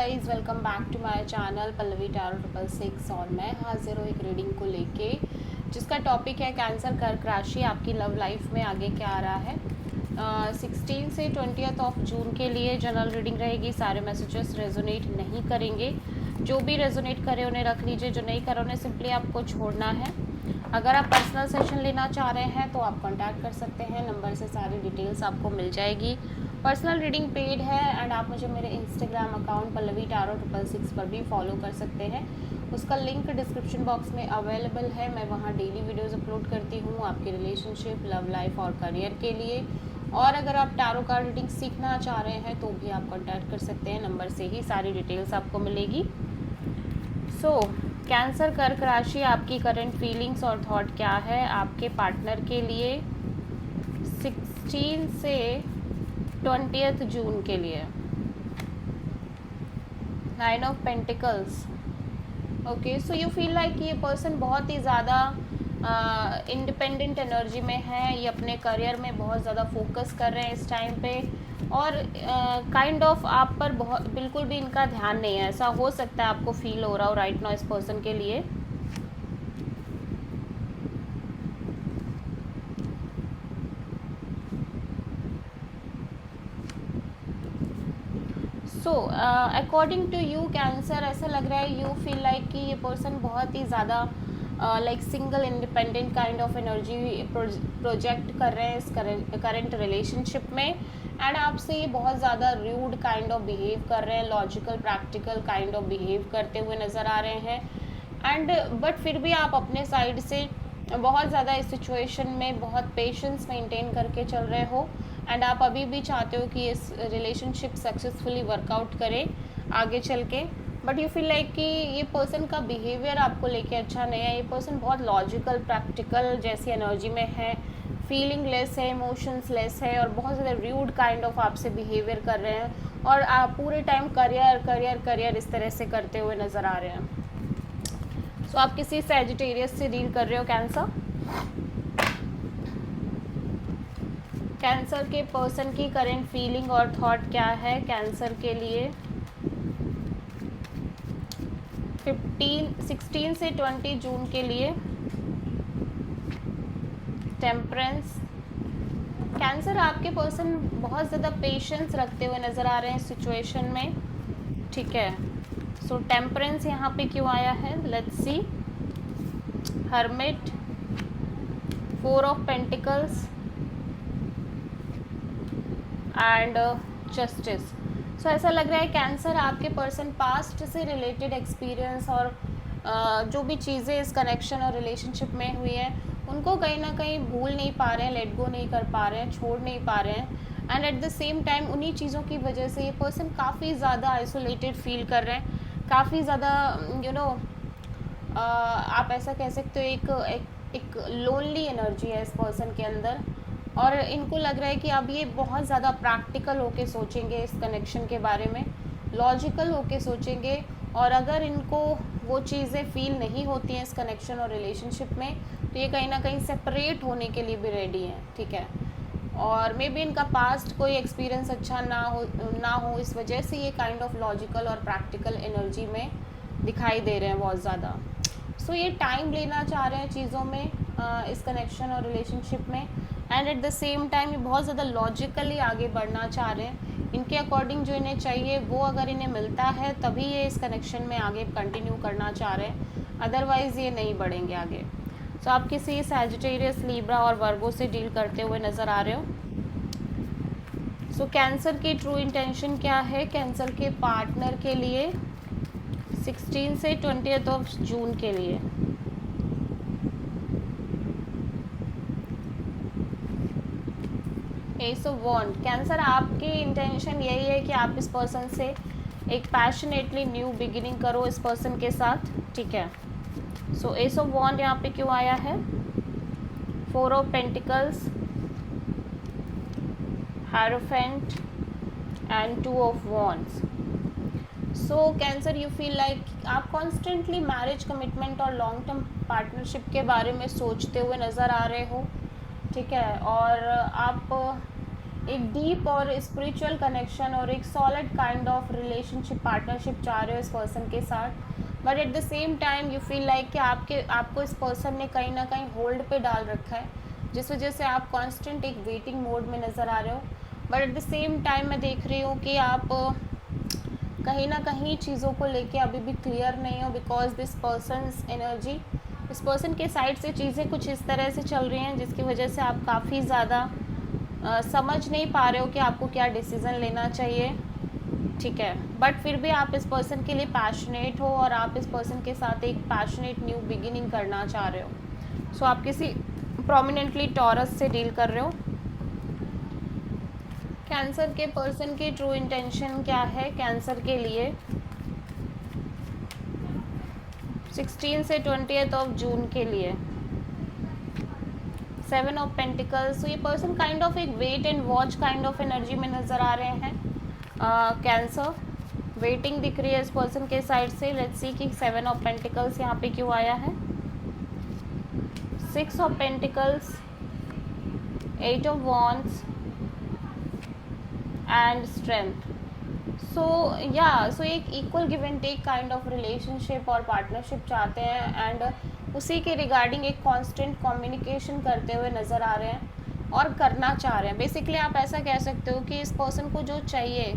Guys welcome back to my channel Pallavi tarot 666 और मैं हाजिर हूँ एक रीडिंग को लेके जिसका टॉपिक है कैंसर कर्क राशि आपकी लव लाइफ में आगे क्या आ रहा है। 16 से 20 ऑफ जून के लिए जनरल रीडिंग रहेगी। सारे मैसेजेस रेजोनेट नहीं करेंगे, जो भी रेजोनेट करे उन्हें रख लीजिए, जो नहीं करे उन्हें सिंपली आपको छोड़ना है। अगर आप पर्सनल सेशन लेना चाह रहे हैं तो आप कांटेक्ट कर सकते हैं, नंबर से सारी डिटेल्स आपको मिल जाएगी। पर्सनल रीडिंग पेड है एंड आप मुझे मेरे इंस्टाग्राम अकाउंट पल्लवी टैरो 666 पर भी फॉलो कर सकते हैं। उसका लिंक डिस्क्रिप्शन बॉक्स में अवेलेबल है। मैं वहाँ डेली वीडियोस अपलोड करती हूँ आपके रिलेशनशिप, लव लाइफ और करियर के लिए। और अगर आप टैरो कार्ड रीडिंग सीखना चाह रहे हैं तो भी आप कांटेक्ट कर सकते हैं, नंबर से ही सारी डिटेल्स आपको मिलेगी। कैंसर कर्क राशि आपकी करंट फीलिंग्स और थॉट क्या है आपके पार्टनर के लिए 16 से 20 जून के लिए। 9 of pentacles. Okay, so you feel like ये पर्सन बहुत ही ज़्यादा इंडिपेंडेंट एनर्जी में है। ये अपने करियर में बहुत ज़्यादा फोकस कर रहे हैं इस टाइम पे और काइंड ऑफ आप पर बहुत बिल्कुल भी इनका ध्यान नहीं है। ऐसा हो सकता है आपको फील हो रहा हो राइट नाउ इस पर्सन के लिए। अकॉर्डिंग टू यू कैंसर, ऐसा लग रहा है यू फील लाइक कि ये पर्सन बहुत ही ज़्यादा like single independent kind of energy project कर रहे हैं इस करंट रिलेशनशिप में। एंड आपसे ये बहुत ज़्यादा रूड काइंड ऑफ बिहेव कर रहे हैं, logical practical kind of behave करते हुए नज़र आ रहे हैं। एंड बट फिर भी आप अपने साइड से बहुत ज़्यादा इस सिचुएशन में बहुत पेशेंस मेंटेन करके चल रहे हो। एंड आप अभी भी चाहते हो कि इस रिलेशनशिप सक्सेसफुली वर्कआउट करे आगे चल के। बट यू फील लाइक कि ये पर्सन का बिहेवियर आपको लेके अच्छा नहीं है। ये पर्सन बहुत लॉजिकल प्रैक्टिकल जैसी एनर्जी में है, फीलिंग लेस है, इमोशंस लेस है और बहुत ज़्यादा रूड काइंड ऑफ आपसे बिहेवियर कर रहे हैं। और आप पूरे टाइम करियर करियर करियर इस तरह से करते हुए नज़र आ रहे हैं। सो आप किसी सैजिटेरियस से डील कर रहे हो कैंसर। कैंसर के पर्सन की करंट फीलिंग और थॉट क्या है कैंसर के लिए 16 से 20 जून के लिए। टेम्परेंस। कैंसर, आपके पर्सन बहुत ज़्यादा पेशेंस रखते हुए नज़र आ रहे हैं सिचुएशन में, ठीक है। सो टेम्परेंस यहाँ पे क्यों आया है, let's see. Hermit, 4 of pentacles and justice. So ऐसा लग रहा है कैंसर आपके पर्सन पास्ट से रिलेटेड एक्सपीरियंस और जो भी चीज़ें इस कनेक्शन और रिलेशनशिप में हुई हैं उनको कहीं ना कहीं भूल नहीं पा रहे हैं, लेट गो नहीं कर पा रहे हैं, छोड़ नहीं पा रहे हैं। And at the same time उन्हीं चीज़ों की वजह से ये पर्सन काफ़ी ज़्यादा आइसोलेटेड फील कर रहे हैं, काफ़ी ज़्यादा आप ऐसा कह सकते हो एक लोनली एनर्जी है इस पर्सन के अंदर। और इनको लग रहा है कि अब ये बहुत ज़्यादा प्रैक्टिकल होके सोचेंगे इस कनेक्शन के बारे में, लॉजिकल होके सोचेंगे। और अगर इनको वो चीज़ें फील नहीं होती हैं इस कनेक्शन और रिलेशनशिप में तो ये कहीं ना कहीं सेपरेट होने के लिए भी रेडी हैं, ठीक है। और मे बी इनका पास्ट कोई एक्सपीरियंस अच्छा ना हो इस वजह से ये काइंड ऑफ लॉजिकल और प्रैक्टिकल एनर्जी में दिखाई दे रहे हैं बहुत ज़्यादा। सो ये टाइम लेना चाह रहे हैं चीज़ों में इस कनेक्शन और रिलेशनशिप में। And at the same time ये बहुत ज़्यादा लॉजिकली आगे बढ़ना चाह रहे हैं। इनके अकॉर्डिंग जो इन्हें चाहिए वो अगर इन्हें मिलता है तभी ये इस कनेक्शन में आगे कंटिन्यू करना चाह रहे हैं, अदरवाइज़ ये नहीं बढ़ेंगे आगे। सो आप किसी सैजिटेरियस, लिब्रा और वर्गो से डील करते हुए नज़र आ रहे हो। सो कैंसर की ट्रू इंटेंशन क्या है कैंसर के पार्टनर के लिए 16 से 20 ऑफ जून के लिए। Ace of wand. कैंसर, आपकी इंटेंशन यही है कि आप इस पर्सन से एक पैशनेटली न्यू बिगिनिंग करो इस पर्सन के साथ, ठीक है। सो एस ऑफ वॉन्ड यहाँ पे क्यों आया है, 4 of pentacles, hierophant and 2 of wands. So cancer, you feel like आप कॉन्स्टेंटली मैरिज, कमिटमेंट और लॉन्ग टर्म पार्टनरशिप के बारे में सोचते हुए नज़र आ रहे हो, ठीक है। और आप एक डीप और स्पिरिचुअल कनेक्शन और एक solid kind of relationship partnership चाह रहे हो इस पर्सन के साथ, but at the same time you feel like कि आपको इस पर्सन ने कहीं ना कहीं होल्ड पे डाल रखा है, जिस वजह से आप कांस्टेंट एक वेटिंग मोड में नज़र आ रहे हो। But at the same time मैं देख रही हूँ कि आप कहीं ना कहीं चीज़ों को लेके अभी भी क्लियर नहीं हो, बिकॉज दिस पर्सनस एनर्जी, इस पर्सन के साइड से चीज़ें कुछ इस तरह से चल रही हैं जिसकी वजह से आप काफ़ी ज़्यादा समझ नहीं पा रहे हो कि आपको क्या डिसीज़न लेना चाहिए, ठीक है। बट फिर भी आप इस पर्सन के लिए पैशनेट हो और आप इस पर्सन के साथ एक पैशनेट न्यू बिगिनिंग करना चाह रहे हो। सो आप किसी प्रोमिनेंटली टॉरस से डील कर रहे हो। कैंसर के पर्सन की ट्रू इंटेंशन क्या है कैंसर के लिए 16 से 20 ऑफ जून के लिए? 7 ऑफ पेंटिकल्स। तो ये पर्सन काइंड ऑफ एक wait and watch kind of energy में नज़र आ रहे हैं। कैंसर वेटिंग दिख रही है इस पर्सन के साइड से। लेट्स सी कि 7 ऑफ पेंटिकल्स यहाँ पे क्यों आया है। 6 of pentacles, 8 of wands and strength. So एक equal give and take kind of relationship और पार्टनरशिप चाहते हैं, एंड उसी के रिगार्डिंग एक कांस्टेंट कम्युनिकेशन करते हुए नज़र आ रहे हैं और करना चाह रहे हैं। बेसिकली आप ऐसा कह सकते हो कि इस पर्सन को जो चाहिए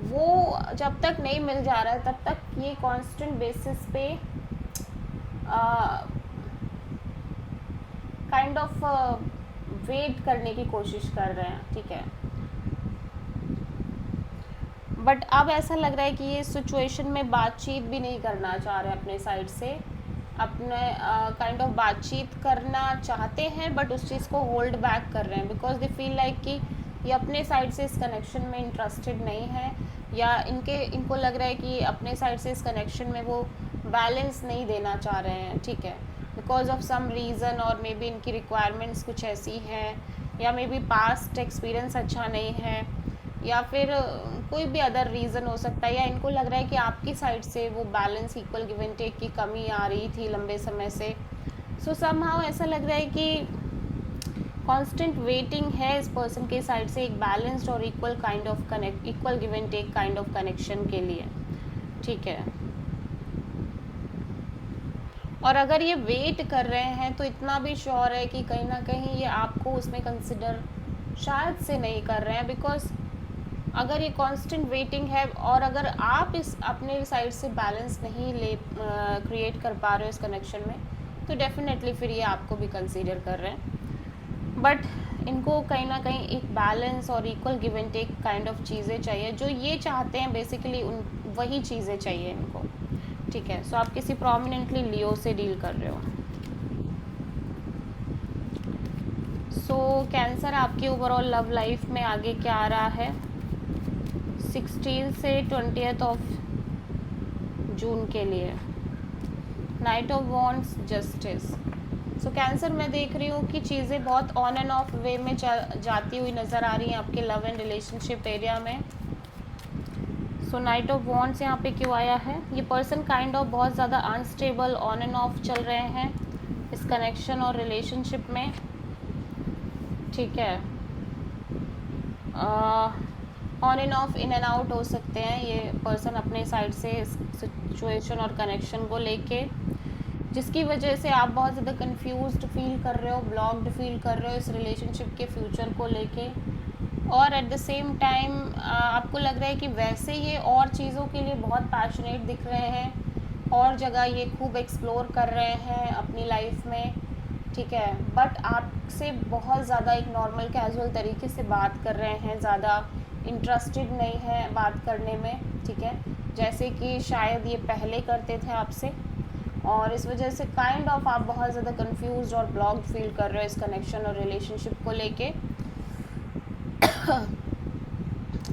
वो जब तक नहीं मिल जा रहा है तब तक ये कांस्टेंट बेसिस पे काइंड ऑफ वेट करने की कोशिश कर रहे हैं, ठीक है। बट अब ऐसा लग रहा है कि ये सिचुएशन में बातचीत भी नहीं करना चाह रहे अपने साइड से, अपने काइंड ऑफ बातचीत करना चाहते हैं बट उस चीज़ को होल्ड बैक कर रहे हैं, बिकॉज दे फील लाइक कि ये अपने साइड से इस कनेक्शन में इंटरेस्टेड नहीं है, या इनको लग रहा है कि अपने साइड से इस कनेक्शन में वो बैलेंस नहीं देना चाह रहे हैं, ठीक है, बिकॉज ऑफ सम रीज़न, और मे बी इनकी रिक्वायरमेंट्स कुछ ऐसी हैं, या मे बी पास्ट एक्सपीरियंस अच्छा नहीं है, या फिर कोई भी अदर रीज़न हो सकता है, या इनको लग रहा है कि आपकी साइड से वो balance equal give and take की कमी आ रही थी लंबे समय से। सो समहाउ ऐसा लग रहा है कि कांस्टेंट वेटिंग है इस पर्सन के साइड से एक बैलेंस्ड और equal give and take kind of connection के लिए, ठीक है। और अगर ये वेट कर रहे हैं तो इतना भी श्योर है कि कहीं ना कहीं ये आपको उसमें कंसिडर शायद से नहीं कर रहे हैं, बिकॉज अगर ये कांस्टेंट वेटिंग है और अगर आप इस अपने साइड से बैलेंस नहीं क्रिएट कर पा रहे हो इस कनेक्शन में, तो डेफिनेटली फिर ये आपको भी कंसीडर कर रहे हैं। बट इनको कहीं ना कहीं एक बैलेंस और equal give and take kind of चीज़ें चाहिए, जो ये चाहते हैं बेसिकली वही चीज़ें चाहिए इनको, ठीक है। सो आप किसी प्रोमिनेंटली लियो से डील कर रहे हो। सो कैंसर आपकी ओवरऑल लव लाइफ में आगे क्या आ रहा है 16 से 20 ऑफ जून के लिए? Night of wands, justice. So cancer मैं देख रही हूँ कि चीज़ें बहुत ऑन एंड ऑफ वे में जाती हुई नज़र आ रही हैं आपके लव एंड रिलेशनशिप एरिया में। सो नाइट ऑफ वॉन्ड्स यहाँ पे क्यों आया है? ये पर्सन काइंड ऑफ बहुत ज़्यादा अनस्टेबल ऑन एंड ऑफ चल रहे हैं इस कनेक्शन और रिलेशनशिप में, ठीक है। On end of, in and out हो सकते हैं ये पर्सन अपने साइड से सिचुएशन और कनेक्शन को लेके, जिसकी वजह से आप बहुत ज़्यादा कंफ्यूज्ड फील कर रहे हो, ब्लॉक्ड फील कर रहे हो इस रिलेशनशिप के फ्यूचर को लेके, और एट द सेम टाइम आपको लग रहा है कि वैसे ये और चीज़ों के लिए बहुत पैशनेट दिख रहे हैं, और जगह ये खूब एक्सप्लोर कर रहे हैं अपनी लाइफ में, ठीक है। बट आपसे बहुत ज़्यादा एक नॉर्मल कैजुअल तरीके से बात कर रहे हैं, ज़्यादा इंटरेस्टेड नहीं है बात करने में, ठीक है, जैसे कि शायद ये पहले करते थे आपसे, और इस वजह से काइंड ऑफ आप बहुत ज़्यादा कंफ्यूज्ड और ब्लॉक्ड फील कर रहे हो इस कनेक्शन और रिलेशनशिप को लेके।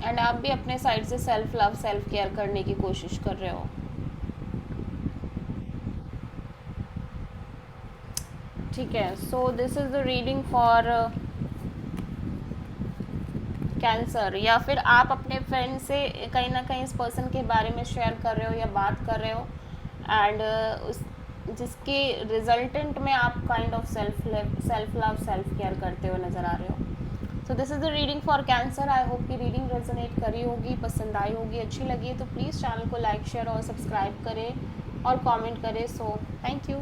एंड आप भी अपने साइड से सेल्फ लव सेल्फ केयर करने की कोशिश कर रहे हो, ठीक है। So this is the reading for cancer. या फिर आप अपने फ्रेंड से कहीं ना कहीं इस पर्सन के बारे में शेयर कर रहे हो या बात कर रहे हो, एंड उस जिसके रिजल्टेंट में आप kind of self love self care करते हुए नज़र आ रहे हो। So this is the reading for cancer. I hope कि रीडिंग रेजोनेट करी होगी, पसंद आई होगी, अच्छी लगी है तो प्लीज़ चैनल को लाइक शेयर और सब्सक्राइब करें और कमेंट करें। So thank you.